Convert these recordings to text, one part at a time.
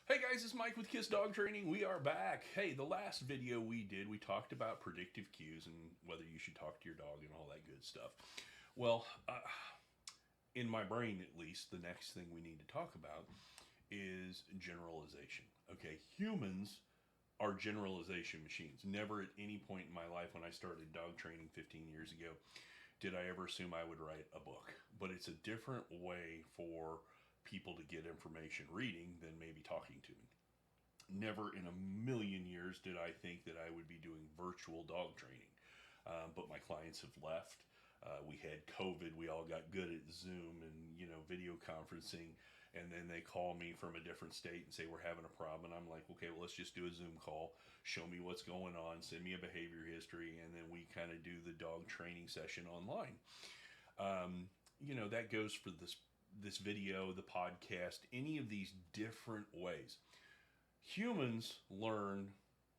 Hey guys, it's Mike with Kiss Dog Training. We are back. Hey, the last video we did, we talked about predictive cues and whether you should talk to your dog and all that good stuff. Well, in my brain at least, the next thing we need to talk about is generalization. Okay, humans are generalization machines. Never at any point in my life when I started dog training 15 years ago did I ever assume I would write a book. But it's a different way for people to get information reading than maybe talking to me. Never in a million years did I think that I would be doing virtual dog training. But my clients have left. We had COVID. We all got good at Zoom and video conferencing. And then they call me from a different state and say we're having a problem. And I'm like, okay, well, let's just do a Zoom call. Show me what's going on. Send me a behavior history, and then we kind of do the dog training session online. That goes for this video, the podcast, any of these different ways. Humans learn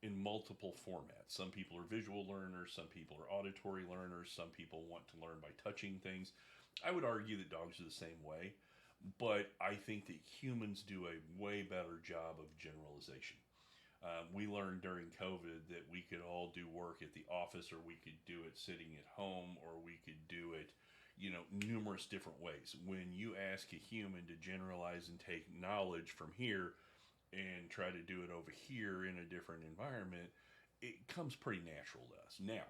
in multiple formats. Some people are visual learners, some people are auditory learners, some people want to learn by touching things. I would argue that dogs are the same way, but I think that humans do a way better job of generalization. We learned during COVID that we could all do work at the office, or we could do it sitting at home, or we could do it, numerous different ways. When you ask a human to generalize and take knowledge from here and try to do it over here in a different environment, it comes pretty natural to us. Now,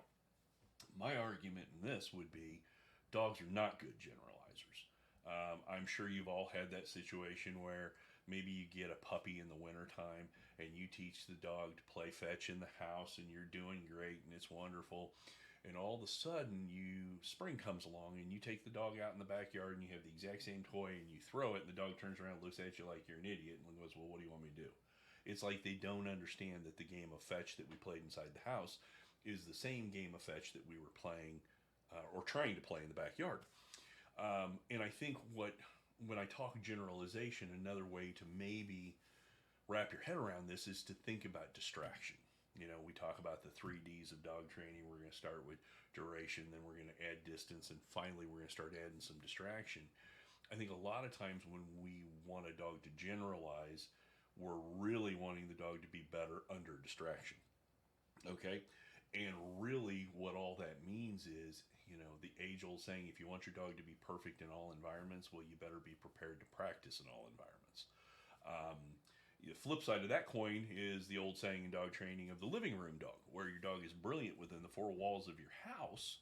my argument in this would be dogs are not good generalizers. I'm sure you've all had that situation where maybe you get a puppy in the wintertime and you teach the dog to play fetch in the house and you're doing great and it's wonderful. And all of a sudden, spring comes along and you take the dog out in the backyard and you have the exact same toy and you throw it and the dog turns around and looks at you like you're an idiot and goes, well, what do you want me to do? It's like they don't understand that the game of fetch that we played inside the house is the same game of fetch that we were playing or trying to play in the backyard. And I think when I talk generalization, another way to maybe wrap your head around this is to think about distraction. We talk about the 3Ds of dog training. We're going to start with duration, then we're going to add distance, and finally we're going to start adding some distraction. I think a lot of times when we want a dog to generalize, we're really wanting the dog to be better under distraction. Okay? And really, what all that means is, the age old saying, if you want your dog to be perfect in all environments, well, you better be prepared to practice in all environments. The flip side of that coin is the old saying in dog training of the living room dog, where your dog is brilliant within the four walls of your house,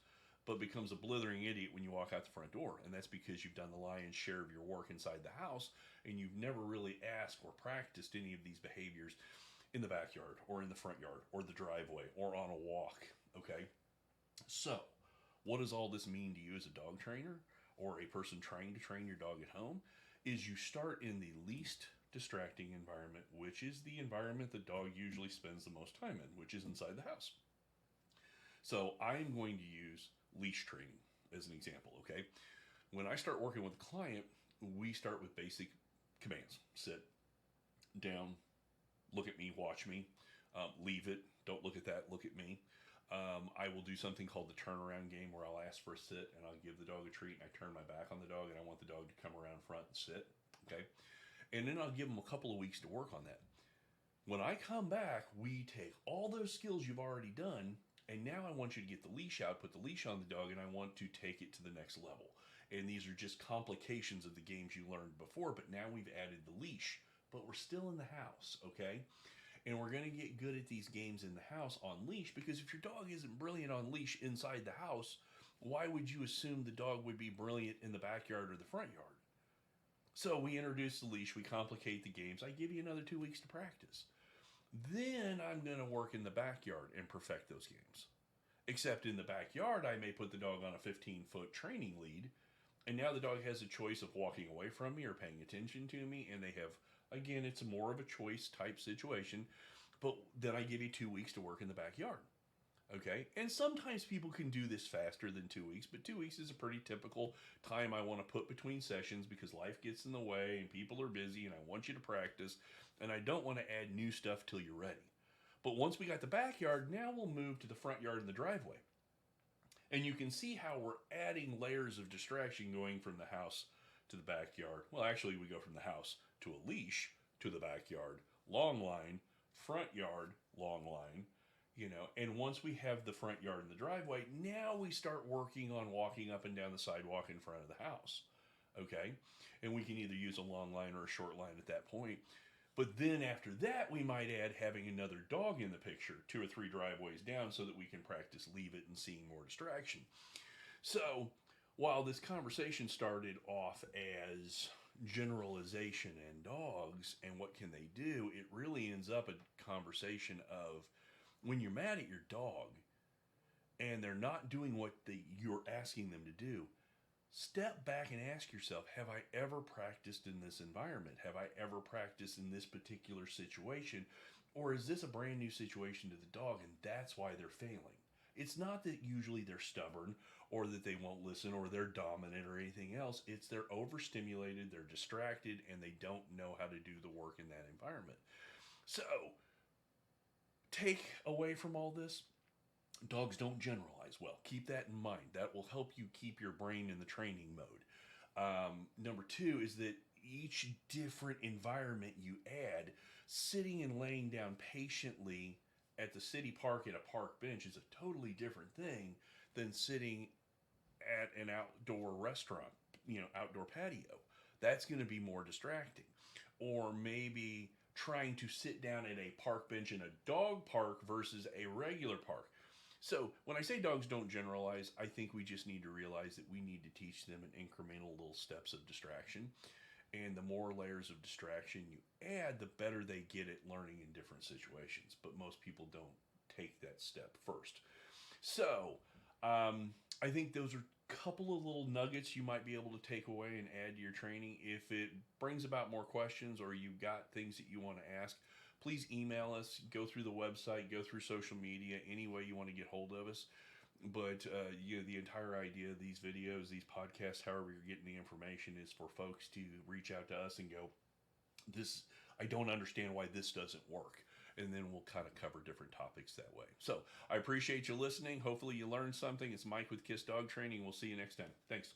but becomes a blithering idiot when you walk out the front door. And that's because you've done the lion's share of your work inside the house and you've never really asked or practiced any of these behaviors in the backyard or in the front yard or the driveway or on a walk. Okay? So, what does all this mean to you as a dog trainer or a person trying to train your dog at home? Is you start in the least distracting environment, which is the environment the dog usually spends the most time in, which is inside the house. So I'm going to use leash training as an example, okay? When I start working with a client, we start with basic commands. Sit, down, look at me, watch me, leave it, don't look at that, look at me. I will do something called the turnaround game where I'll ask for a sit and I'll give the dog a treat and I turn my back on the dog and I want the dog to come around front and sit, okay? And then I'll give them a couple of weeks to work on that. When I come back, we take all those skills you've already done, and now I want you to get the leash out, put the leash on the dog, and I want to take it to the next level. And these are just complications of the games you learned before, but now we've added the leash, but we're still in the house, okay? And we're going to get good at these games in the house on leash, because if your dog isn't brilliant on leash inside the house, why would you assume the dog would be brilliant in the backyard or the front yard? So we introduce the leash, we complicate the games. I give you another 2 weeks to practice. Then I'm going to work in the backyard and perfect those games. Except in the backyard, I may put the dog on a 15-foot training lead, and now the dog has a choice of walking away from me or paying attention to me, and they have, again, it's more of a choice type situation, but then I give you 2 weeks to work in the backyard. Okay, and sometimes people can do this faster than 2 weeks, but 2 weeks is a pretty typical time I want to put between sessions because life gets in the way and people are busy and I want you to practice and I don't want to add new stuff till you're ready. But once we got the backyard, now we'll move to the front yard and the driveway. And you can see how we're adding layers of distraction going from the house to the backyard. Well, actually, we go from the house to a leash to the backyard, long line, front yard, long line, and once we have the front yard and the driveway, now we start working on walking up and down the sidewalk in front of the house. Okay? And we can either use a long line or a short line at that point. But then after that, we might add having another dog in the picture, 2 or 3 driveways down, so that we can practice leave it and seeing more distraction. So while this conversation started off as generalization and dogs and what can they do, it really ends up a conversation of when you're mad at your dog and they're not doing what you're asking them to do, step back and ask yourself, have I ever practiced in this environment? Have I ever practiced in this particular situation? Or is this a brand new situation to the dog and that's why they're failing? It's not that usually they're stubborn or that they won't listen or they're dominant or anything else. It's they're overstimulated, they're distracted, and they don't know how to do the work in that environment. So, take away from all this, dogs don't generalize well. Keep that in mind. That will help you keep your brain in the training mode. Number 2 is that each different environment you add, sitting and laying down patiently at the city park at a park bench is a totally different thing than sitting at an outdoor restaurant, outdoor patio. That's going to be more distracting. Or maybe trying to sit down at a park bench in a dog park versus a regular park. So when I say dogs don't generalize, I think we just need to realize that we need to teach them in incremental little steps of distraction. And the more layers of distraction you add, the better they get at learning in different situations. But most people don't take that step first. So I think those are a couple of little nuggets you might be able to take away and add to your training. If it brings about more questions or you've got things that you want to ask, please email us, go through the website, go through social media, any way you want to get hold of us. But the entire idea of these videos, these podcasts, however you're getting the information, is for folks to reach out to us and go, I don't understand why this doesn't work. And then we'll kind of cover different topics that way. So I appreciate you listening. Hopefully you learned something. It's Mike with KISS Dog Training. We'll see you next time. Thanks.